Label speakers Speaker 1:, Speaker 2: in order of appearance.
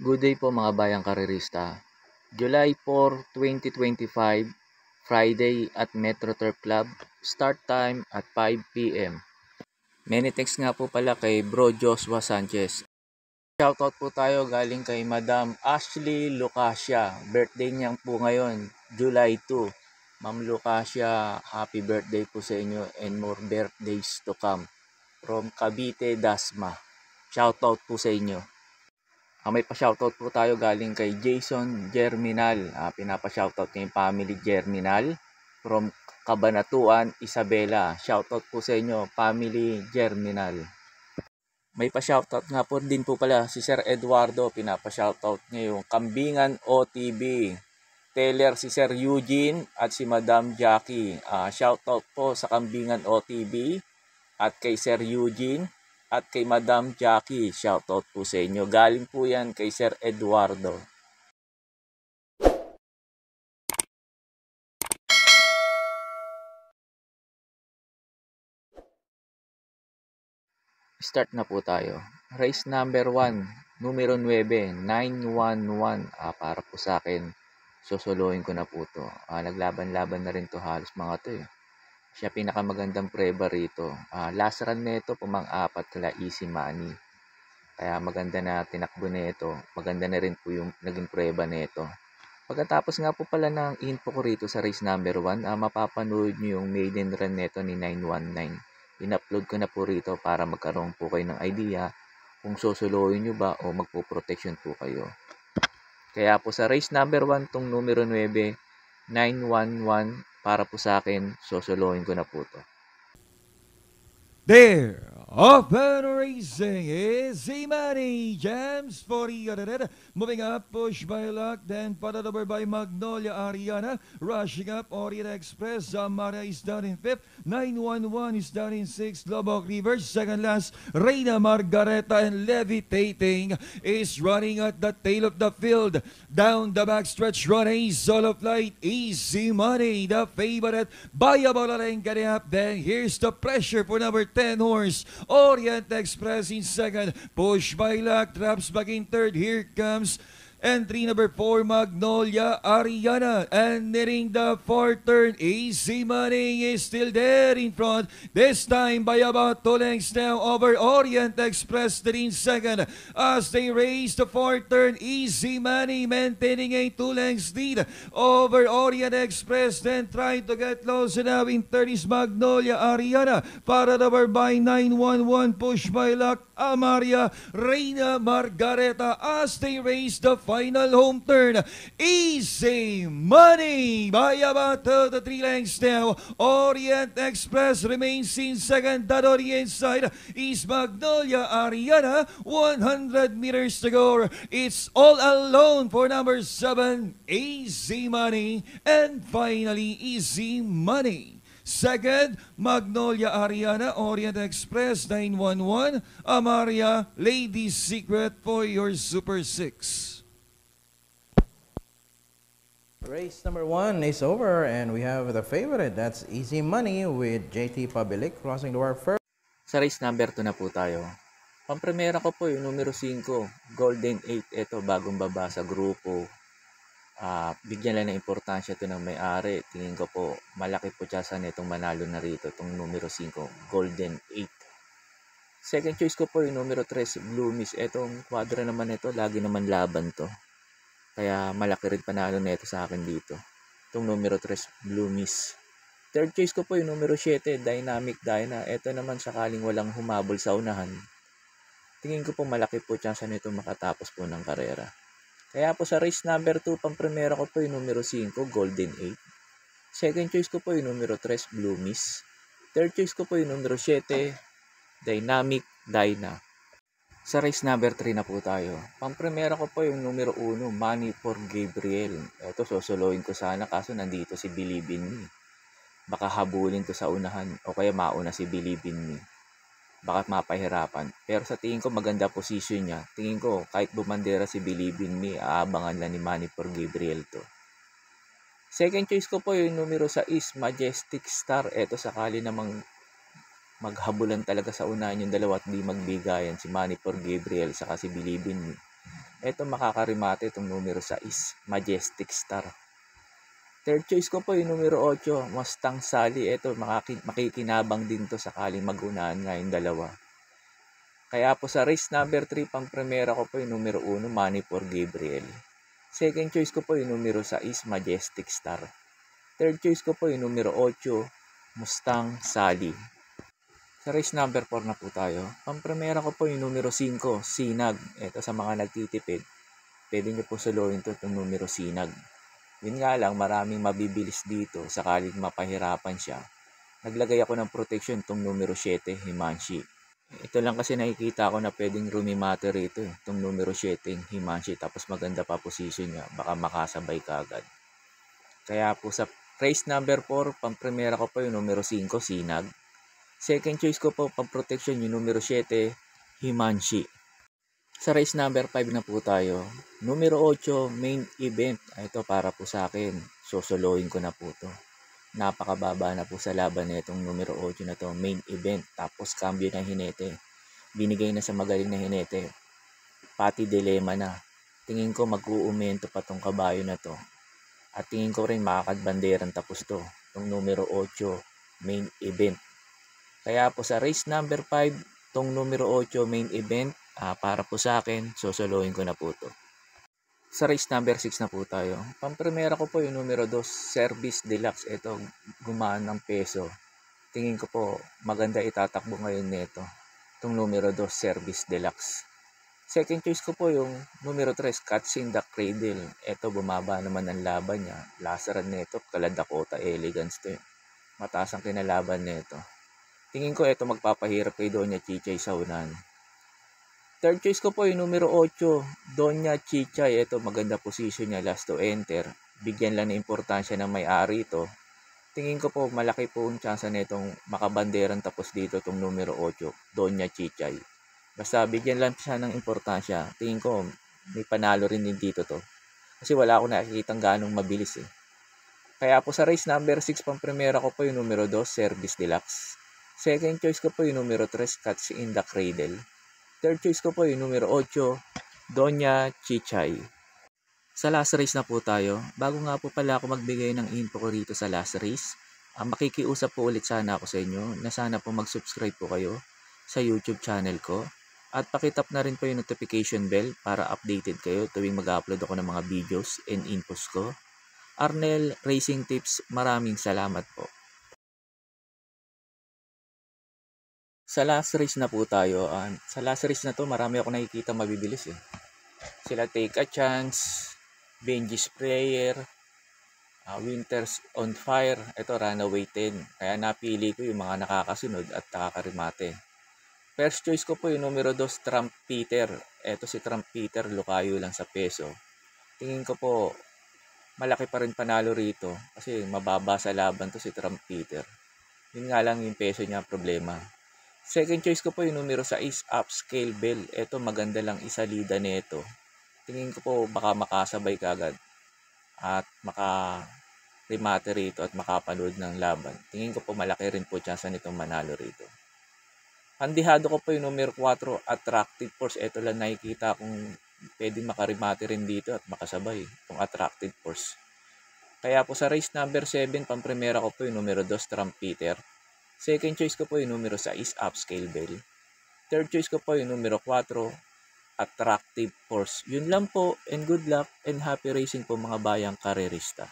Speaker 1: Good day po mga bayang karerista. July 4, 2025, Friday at Metro Turf Club. Start time at 5 p.m. Many thanks nga po pala kay Bro Joshua Sanchez. Shoutout po tayo galing kay Madam Ashley Lucasia. Birthday niyang po ngayon, July 2. Ma'am Lucasia, happy birthday po sa inyo and more birthdays to come. From Cavite, Dasma. Shoutout po sa inyo. May pa-shoutout po tayo galing kay Jason Germinal. Pinapa-shoutout niya yung family Germinal from Cabanatuan, Isabela. Shoutout po sa inyo, family Germinal. May pa-shoutout nga po din po pala si Sir Eduardo. Pinapa-shoutout niya yung Kambingan OTB. Teller si Sir Eugene at si Madam Jackie. Shoutout po sa Kambingan OTB at kay Sir Eugene at kay Madam Jackie. Shoutout po sa inyo. Galing po yan kay Sir Eduardo. Start na po tayo. Race number 1, numero 9, 911. Para po sa akin, susuluhin ko na po to. Naglaban-laban na rin to halos mga to eh. Siya pinakamagandang preba rito. Last run nito pumang-apat kala Easy Money. Kaya maganda na tinakbo nito. Maganda na rin po yung naging preba nito. Pagkatapos nga po pala ng info ko rito sa race number 1, mapapanood nyo yung maiden run nito ni 919. In-upload ko na po rito para magkaroon po kayo ng idea kung susuluhin nyo ba o magpo-protection po kayo. Kaya po sa race number 1, tong numero 9, 911, para po sa akin, susuluhin ko na po to.
Speaker 2: There, open racing is Imani Jams 40. Moving up, push by Luck, then followed over by Magnolia Ariana. Rushing up, Orient Express. Zamara is down in 5th. 911 is down in 6th. Lobog Rivers, second last. Reina Margareta and Levitating is running at the tail of the field. Down the backstretch, run a solo flight. Easy Money, the favorite. Bayabola getting up. Then here's the pressure for number 10 horse Orient Express in second, push by Luck, traps back in third. Here comes entry number 4, Magnolia Ariana, and nearing the fourth turn, Easy Money is still there in front, this time by about 2 lengths now over Orient Express there in second. As they race the fourth turn, Easy Money maintaining a 2 lengths lead over Orient Express, then trying to get closer now in third is Magnolia Ariana, followed over by 911, push by Luck, Amaria, Reina Margareta as they race the final home turn. Easy Money by about 2 to 3 lengths now. Orient Express remains in second. That on the inside is Magnolia Ariana. 100 meters to go. It's all alone for number 7, Easy Money. And finally, Easy Money. Second, Magnolia Ariana, Orient Express 911, Amaria, Lady Secret for your Super 6.
Speaker 3: Race number 1 is over and we have the favorite. That's Easy Money with JT Pabilik crossing the wire first.
Speaker 1: Sa race number 2 na po tayo. Pampremera ko po yung numero 5, Golden 8. Ito, bagong baba sa grupo. Bigyan lang ng importansya ito ng may-ari. Tingin ko po, malaki po tsasan itong manalo na rito, itong numero 5, Golden 8. Second choice ko po yung numero 3, Blue Miss. Itong kwadra naman ito, lagi naman laban to. Kaya malaki rin panalo na ito sa akin dito. Itong numero 3, Blue Miss. Third choice ko po yung numero 7, Dynamic Dyna. Ito naman sakaling walang humabol sa unahan. Tingin ko po malaki po tsasan nito makatapos po ng karera. Kaya po sa race number 2, pang-primera ko po yung numero 5, Golden 8. Second choice ko po yung numero 3, Blue Miss. Third choice ko po yung numero 7, Dynamic Dyna. Sa race number 3 na po tayo. Pang-primera ko po yung numero 1, Money for Gabriel. Ito, susuluhin ko sana kaso nandito si Believe in Me. Baka habulin to sa unahan o kaya mauna si Believe in Me. Baka mapahirapan. Pero sa tingin ko maganda position niya. Tingin ko kahit bumandera si Believe in Me, aabangan lang ni Money for Gabriel to. Second choice ko po yung numero 6, Majestic Star. Ito sakali namang maghabulan talaga sa unahan yung dalawa at di magbigayan si Money for Gabriel saka si Believe in Me. Ito makakarimate itong numero 6, Majestic Star. Third choice ko po yung numero 8, Mustang Sally. Ito makikinabang din to sakaling magunahan nga yung dalawa. Kaya po sa race number 3, pang primera ko po yung numero 1, Money for Gabriel. Second choice ko po yung numero 6, Majestic Star. Third choice ko po yung numero 8, Mustang Sally. Sa race number 4 na po tayo. Pang primera ko po yung numero 5, Sinag. Ito sa mga nagtitipid, pwede nyo po suluhin to itong numero Sinag. Yun nga lang, maraming mabibilis dito sakaling mapahirapan siya. Naglagay ako ng protection itong numero 7, Himanshi. Ito lang kasi nakikita ko na pwedeng rumimate rito itong numero 7, Himanshi. Tapos maganda pa position niya, baka makasabay ka agad. Kaya po sa race number 4, pang primera ko po yung numero 5, Sinag. Second choice ko po pang protection yung numero 7, Himanshi. Sa race number 5 na po tayo. Numero 8, main event. Ito para po sa akin. Sosolohin ko na po to. Napakababa na po sa laban na itong numero 8 na to. Main event. Tapos cambio na hinete. Binigay na sa magaling na hinete. Pati dilema na. Tingin ko mag-uumento pa tong kabayo na to. At tingin ko rin makakadbanderan tapos to. Itong numero 8, main event. Kaya po sa race number 5, itong numero 8, main event. Para po sa akin, sosolohin ko na po to. Sa race number 6 na po tayo. Pamprimera ko po yung numero 2, Service Deluxe. Ito, gumaan ng peso. Tingin ko po, maganda itatakbo ngayon nito. Itong numero 2, Service Deluxe. Second choice ko po yung numero 3, Catch in the Cradle. Ito, bumaba naman ang laban niya. Lasaran nito, kala Dakota Elegance to. Mataas ang kinalaban nito. Tingin ko ito magpapahirap kay Doña Chichay sa unan. Third choice ko po yung numero 8, Doña Chichay. Ito maganda position niya, last to enter. Bigyan lang ng importansya ng may-ari ito. Tingin ko po malaki po ang chance na itong makabanderan tapos dito itong numero 8, Doña Chichay. Basta bigyan lang siya ng importansya. Tingin ko may panalo rin din dito to. Kasi wala akong nakikitang ganong mabilis eh. Kaya po sa race number 6, pang primera ko po yung numero 2, Service Deluxe. Second choice ko po yung numero 3, Catch in the Cradle. Third choice ko po yung numero 8, Doña Chichay. Sa last race na po tayo. Bago nga po pala ako magbigay ng info ko rito sa last race, makikiusap po ulit sana ako sa inyo na sana po mag-subscribe po kayo sa YouTube channel ko. At pakitap na rin po yung notification bell para updated kayo tuwing mag-upload ako ng mga videos and infos ko. Arnel Racing Tips, maraming salamat po. Sa last race na po tayo. Sa last race na to, marami ako nakikita mabibilis eh. Sila Take a Chance, Benji's Prayer, Winters on Fire. Ito, Runaway 10. Kaya napili ko yung mga nakakasunod at nakakarimate. First choice ko po yung numero 2, Trump Peter. Ito si Trump Peter, lukayo lang sa peso. Tingin ko po, malaki pa rin panalo rito. Kasi mababa sa laban to si Trump Peter. Yun nga lang yung peso niya problema. Second choice ko po yung numero 6, Upscale Bell. Ito maganda lang isalida nito. Tingin ko po baka makasabay kagad at makarimate rito at makapanood ng laban. Tingin ko po malaki rin po chance nitong manalo rito. Pandihado ko po yung numero 4, Attractive Force. Ito lang nakikita kung pwedeng makarimate rin dito at makasabay itong Attractive Force. Kaya po sa race number 7, pamprimera ko po yung numero 2, Trump Peter. Second choice ko po yung numero 6, Upscale Bell. Third choice ko po yung numero 4, Attractive Force. Yun lang po, and good luck and happy racing po mga bayang karerista.